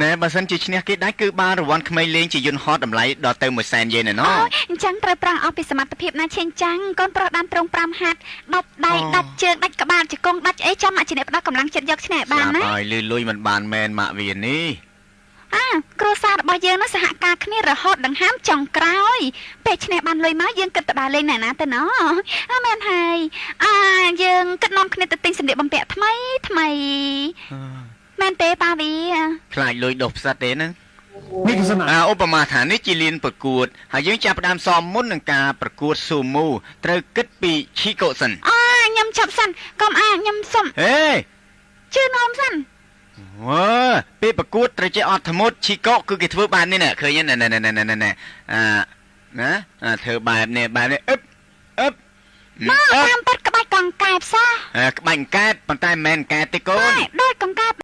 ណែបើសិនជាឈ្នះគេដែរគឺបានរង្វាន់ក្មេងលេងជាយន្តហោះតម្លៃដល់ទៅ100,000 យេនណ៎អញ្ចឹងត្រូវប្រាំងអស់ពីសមត្ថភាពណាឈេងចាំងកូនប្រុសដាំទ្រង់5ហាត់ដាច់ដៃដាច់ជើងដាច់ក្បាលជង្គង់ដាច់អីចាំមកជាអ្នកផ្ដោះកម្លាំងចិត្តយកឈ្នះបានណាហើយលុយមិនបានមែនម៉ាក់វានេះគ្រួសាររបស់យើងនោះសហការគ្នារហូតដង្ហើមចុងក្រោយពេលឈ្នះបានលុយមកយើងគិតទៅដើរលេងណាទៅណមែនហើយយើងគិតនាំគ្នាទៅទិញសម្លៀកបំពាក់ថ្មីមែនទេប៉ាវីខ្លាចលុយដុសផ្សិតទេណាឧបមាថានេះជាលៀនប្រកួតហើយយើងចាប់ផ្ដើមសមមុននឹងការប្រកួតស៊ូមូត្រូវគិតពីឈីកូសិនញ៉ាំចាប់សិនកុំញ៉ាំសុំហេជឿនំសិនពេលប្រកួតត្រូវចេះអត់ធ្មត់ឈីកូគឺគេធ្វើបាននេះណែឃើញណែធ្វើបែបនេះអឹបតាមប៉ាត់ក្បាច់កង្កែបសោះក្បាច់កង្កែបប៉ុន្តែមិនមែនកង្កែបទេកូនដូចកង្កែប